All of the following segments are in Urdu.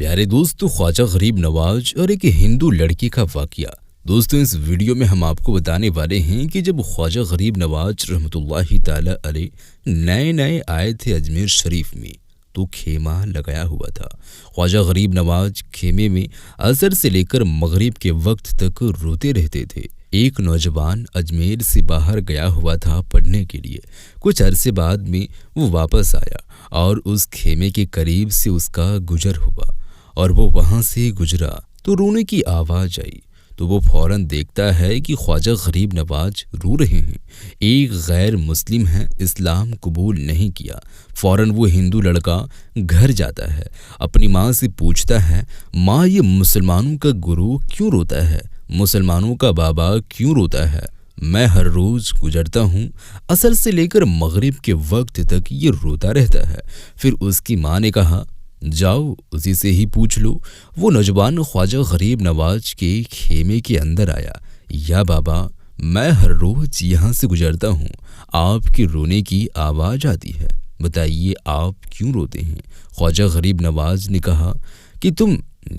پیارے دوستو، خواجہ غریب نواز اور ایک ہندو لڑکی کا واقعہ۔ دوستو، اس ویڈیو میں ہم آپ کو بتانے والے ہیں کہ جب خواجہ غریب نواز رحمۃ اللہ تعالی علیہ نئے آئے تھے اجمیر شریف میں تو خیمہ لگایا ہوا تھا۔ خواجہ غریب نواز خیمے میں عصر سے لے کر مغرب کے وقت تک روتے رہتے تھے۔ ایک نوجوان اجمیر سے باہر گیا ہوا تھا پڑھنے کے لیے۔ کچھ عرصے بعد میں وہ واپس آیا اور اس خیمے کے قریب سے اس کا گزر ہوا اور وہ وہاں سے گزرا تو رونے کی آواز آئی تو وہ فوراً دیکھتا ہے کہ خواجہ غریب نواز رو رہے ہیں۔ ایک غیر مسلم ہے، اسلام قبول نہیں کیا۔ فوراً وہ ہندو لڑکا گھر جاتا ہے، اپنی ماں سے پوچھتا ہے، ماں یہ مسلمانوں کا گرو کیوں روتا ہے؟ مسلمانوں کا بابا کیوں روتا ہے؟ میں ہر روز گزرتا ہوں، عصر سے لے کر مغرب کے وقت تک یہ روتا رہتا ہے۔ پھر اس کی ماں نے کہا، جاؤ اسی سے ہی پوچھ لو۔ وہ نوجوان خواجہ غریب نواز کے خیمے کے اندر آیا۔ یا بابا، میں ہر روز یہاں سے گزرتا ہوں، آپ کے رونے کی آواز آتی ہے، بتائیے آپ کیوں روتے ہیں؟ خواجہ غریب نواز نے کہا کہ تم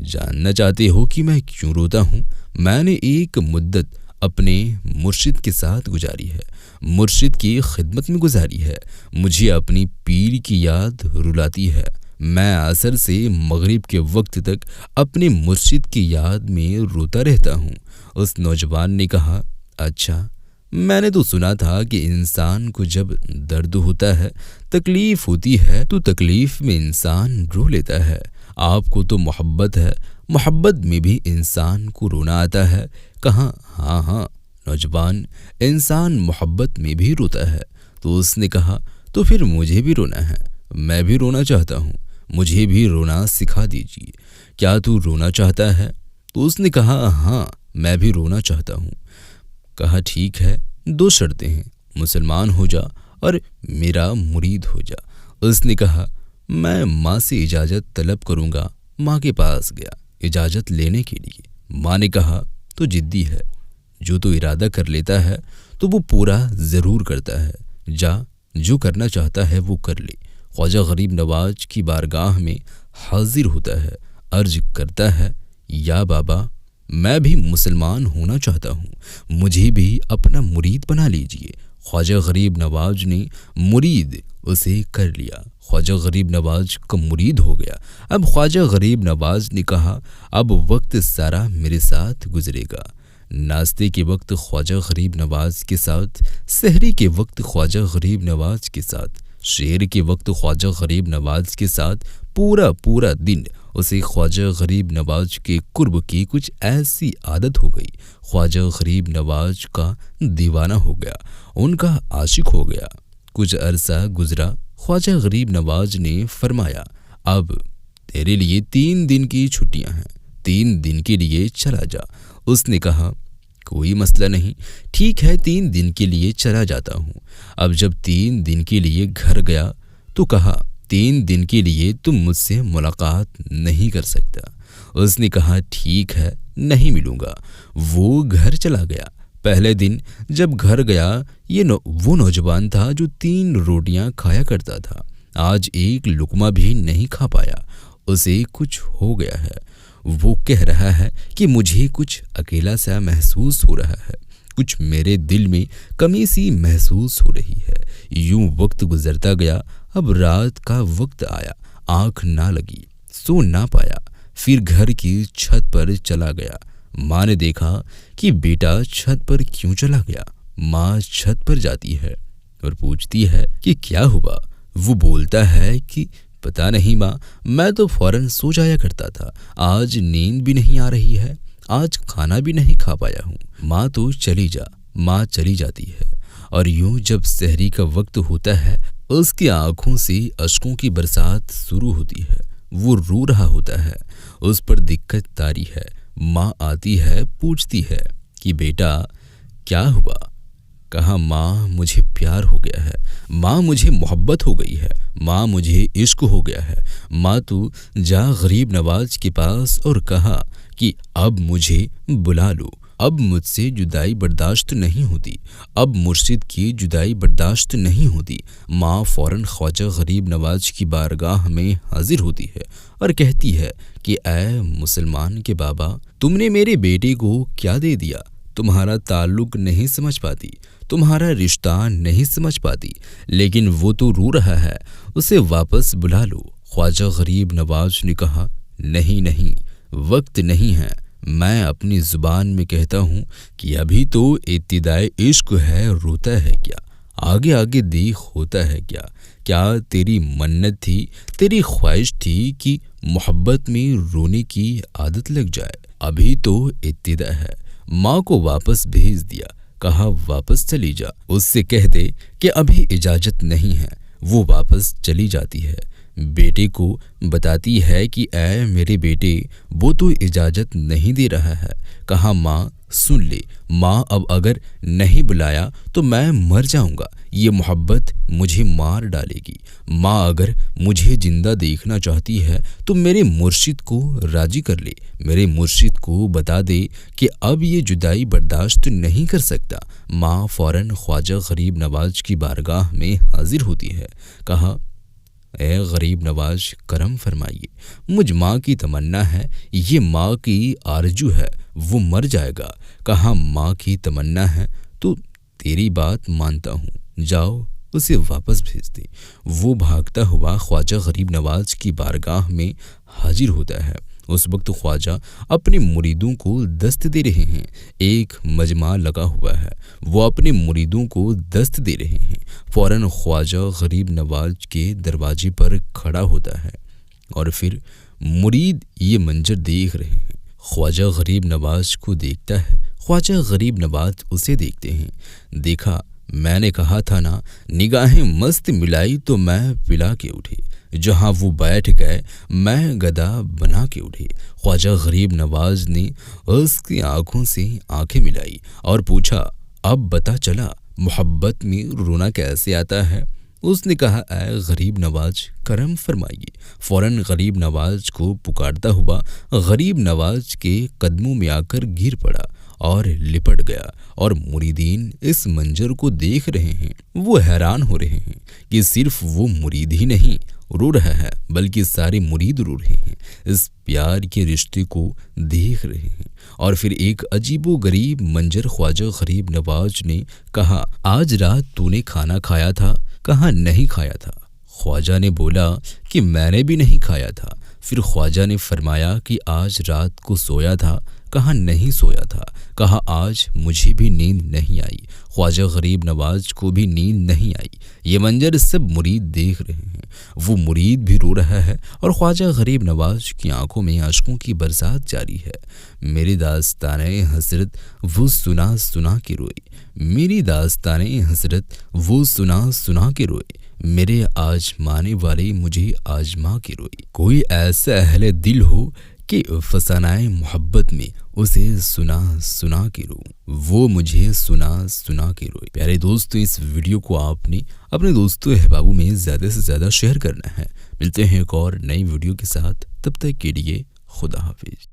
جاننا چاہتے ہو کہ میں کیوں روتا ہوں؟ میں نے ایک مدت اپنے مرشد کے ساتھ گزاری ہے، مرشد کی خدمت میں گزاری ہے، مجھے اپنی پیر کی یاد رلاتی ہے۔ میں عصر سے مغرب کے وقت تک اپنے مرشد کی یاد میں روتا رہتا ہوں۔ اس نوجوان نے کہا، اچھا، میں نے تو سنا تھا کہ انسان کو جب درد ہوتا ہے، تکلیف ہوتی ہے تو تکلیف میں انسان رو لیتا ہے۔ آپ کو تو محبت ہے، محبت میں بھی انسان کو رونا آتا ہے۔ کہاں، ہاں نوجوان، انسان محبت میں بھی روتا ہے۔ تو اس نے کہا، تو پھر مجھے بھی رونا ہے، میں بھی رونا چاہتا ہوں، مجھے بھی رونا سکھا دیجیے۔ کیا تو رونا چاہتا ہے؟ تو اس نے کہا، ہاں میں بھی رونا چاہتا ہوں۔ کہا، ٹھیک ہے، دو شرطیں ہیں، مسلمان ہو جا اور میرا مرید ہو جا۔ اس نے کہا، میں ماں سے اجازت طلب کروں گا۔ ماں کے پاس گیا اجازت لینے کے لیے۔ ماں نے کہا، تو جدی ہے، جو تو ارادہ کر لیتا ہے تو وہ پورا ضرور کرتا ہے، جا جو کرنا چاہتا ہے وہ کر لے۔ خواجہ غریب نواز کی بارگاہ میں حاضر ہوتا ہے، عرض کرتا ہے، یا بابا، میں بھی مسلمان ہونا چاہتا ہوں، مجھے بھی اپنا مرید بنا لیجئے۔ خواجہ غریب نواز نے مرید اسے کر لیا، خواجہ غریب نواز کا مرید ہو گیا۔ اب خواجہ غریب نواز نے کہا، اب وقت سارا میرے ساتھ گزرے گا۔ ناشتے کے وقت خواجہ غریب نواز کے ساتھ، سحری کے وقت خواجہ غریب نواز کے ساتھ، شیر کے وقت خواجہ غریب نواز کے ساتھ، پورا دن اسے خواجہ غریب نواز کے قرب کی کچھ ایسی عادت ہو گئی، خواجہ غریب نواز کا دیوانہ ہو گیا، ان کا عاشق ہو گیا۔ کچھ عرصہ گزرا، خواجہ غریب نواز نے فرمایا، اب تیرے لیے 3 دن کی چھٹیاں ہیں، 3 دن کے لیے چلا جا۔ اس نے کہا، کوئی مسئلہ نہیں، ٹھیک ہے، 3 دن کے لیے چلا جاتا ہوں۔ اب جب 3 دن کے لیے گھر گیا تو کہا، 3 دن کے لیے تم مجھ سے ملاقات نہیں کر سکتا۔ اس نے کہا، ٹھیک ہے، نہیں ملوں گا۔ وہ گھر چلا گیا۔ پہلے دن جب گھر گیا، وہ نوجوان تھا جو 3 روٹیاں کھایا کرتا تھا، آج ایک لقمہ بھی نہیں کھا پایا۔ اسے کچھ ہو گیا ہے، وہ کہہ رہا ہے کہ مجھے کچھ اکیلا سا محسوس ہو رہا ہے، کچھ میرے دل میں کمی سی محسوس ہو رہی ہے۔ یوں وقت گزرتا گیا، اب رات کا وقت آیا، آنکھ نہ لگی، سو نہ پایا۔ پھر گھر کی چھت پر چلا گیا۔ ماں نے دیکھا کہ بیٹا چھت پر کیوں چلا گیا؟ ماں چھت پر جاتی ہے اور پوچھتی ہے کہ کیا ہوا؟ وہ بولتا ہے کہ پتہ نہیں ماں، میں تو فوراً سو جایا کرتا تھا، آج نیند بھی نہیں آ رہی ہے، آج کھانا بھی نہیں کھا پایا ہوں۔ ماں تو چلی جا، ماں چلی جاتی ہے۔ اور یوں جب سحری کا وقت ہوتا ہے، اس کی آنکھوں سے اشکوں کی برسات شروع ہوتی ہے، وہ رو رہا ہوتا ہے، اس پر دقت طاری ہے۔ ماں آتی ہے، پوچھتی ہے کہ بیٹا کیا ہوا؟ کہا، ماں مجھے پیار ہو گیا ہے، ماں مجھے محبت ہو گئی ہے، ماں مجھے عشق ہو گیا ہے۔ ماں تو جا غریب نواز کے پاس اور کہا کہ اب مجھے بلا لو، اب مجھ سے جدائی برداشت نہیں ہوتی، اب مرشد کی جدائی برداشت نہیں ہوتی۔ ماں فوراً خواجہ غریب نواز کی بارگاہ میں حاضر ہوتی ہے اور کہتی ہے کہ اے مسلمان کے بابا، تم نے میرے بیٹے کو کیا دے دیا؟ تمہارا تعلق نہیں سمجھ پاتی، تمہارا رشتہ نہیں سمجھ پاتی، لیکن وہ تو رو رہا ہے، اسے واپس بلا لو۔ خواجہ غریب نواز نے کہا، نہیں، وقت نہیں ہے، میں اپنی زبان میں کہتا ہوں کہ ابھی تو ابتدائے عشق ہے، روتا ہے کیا؟ آگے دیکھ ہوتا ہے کیا؟ کیا تیری منت تھی، تیری خواہش تھی کہ محبت میں رونے کی عادت لگ جائے؟ ابھی تو ابتدا ہے۔ ماں کو واپس بھیج دیا، کہا واپس چلی جا، اس سے کہہ دے کہ ابھی اجازت نہیں ہے۔ وہ واپس چلی جاتی ہے، بیٹے کو بتاتی ہے کہ اے میرے بیٹے، وہ تو اجازت نہیں دے رہا ہے۔ کہا ماں سن لے، ماں اب اگر نہیں بلایا تو میں مر جاؤں گا، یہ محبت مجھے مار ڈالے گی۔ ماں اگر مجھے زندہ دیکھنا چاہتی ہے تو میرے مرشد کو راضی کر لے، میرے مرشد کو بتا دے کہ اب یہ جدائی برداشت نہیں کر سکتا۔ ماں فوراً خواجہ غریب نواز کی بارگاہ میں حاضر ہوتی ہے۔ کہا اے غریب نواز، کرم فرمائیے، مجھ ماں کی تمنا ہے، یہ ماں کی آرزو ہے، وہ مر جائے گا۔ کہا ماں کی تمنا ہے تو تیری بات مانتا ہوں، جاؤ اسے واپس بھیج دے۔ وہ بھاگتا ہوا خواجہ غریب نواز کی بارگاہ میں حاضر ہوتا ہے۔ اس وقت خواجہ اپنے مریدوں کو دست دے رہے ہیں، ایک مجمع لگا ہوا ہے، وہ اپنے مریدوں کو دست دے رہے ہیں۔ فوراً خواجہ غریب نواز کے دروازے پر کھڑا ہوتا ہے اور پھر مرید یہ منظر دیکھ رہے ہیں۔ خواجہ غریب نواز کو دیکھتا ہے، خواجہ غریب نواز اسے دیکھتے ہیں۔ دیکھا، میں نے کہا تھا نا، نگاہیں مست ملائی تو میں پلا کے اٹھے، جہاں وہ بیٹھ گئے میں گدا بنا کے اٹھے۔ خواجہ غریب نواز نے اس کی آنکھوں سے آنکھیں ملائی اور پوچھا، اب بتا چلا محبت میں رونا کیسے آتا ہے؟ اس نے کہا، اے غریب نواز، کرم فرمائیے۔ فوراً غریب نواز کو پکارتا ہوا غریب نواز کے قدموں میں آ کر گر پڑا اور لپٹ گیا، اور مریدین اس منظر کو دیکھ رہے ہیں۔ وہ حیران ہو رہے ہیں کہ صرف وہ مرید ہی نہیں رو رہا ہے، بلکہ سارے مرید رو رہے ہیں، اس پیار کے رشتے کو دیکھ رہے ہیں۔ اور پھر ایک عجیب و غریب منظر خواجہ غریب نواز نے کہا، آج رات تو نے کھانا کھایا تھا؟ کہا نہیں کھایا تھا۔ خواجہ نے بولا کہ میں نے بھی نہیں کھایا تھا۔ پھر خواجہ نے فرمایا کہ آج رات کو سویا تھا؟ کہا نہیں سویا تھا۔ کہا آج مجھے بھی نیند نہیں آئی، خواجہ غریب نواز کو بھی نیند نہیں آئی۔ یہ منظر سب مرید دیکھ رہے ہیں، وہ مرید بھی رو رہا ہے اور خواجہ غریب نواز کی آنکھوں میں اشکوں کی برسات جاری ہے۔ میری داستان حسرت وہ سنا کے روئی، میری داستان حسرت وہ سنا کے روئی، میرے آزمانے والے مجھے آزما کے روئی۔ کوئی ایسا اہل دل ہو کہ فسانۂ محبت میں اسے سنا کے رو، وہ مجھے سنا کے روئے۔ پیارے دوستو، اس ویڈیو کو آپ نے اپنے دوستوں احبابوں میں زیادہ سے زیادہ شیئر کرنا ہے۔ ملتے ہیں ایک اور نئی ویڈیو کے ساتھ، تب تک کے لیے خدا حافظ۔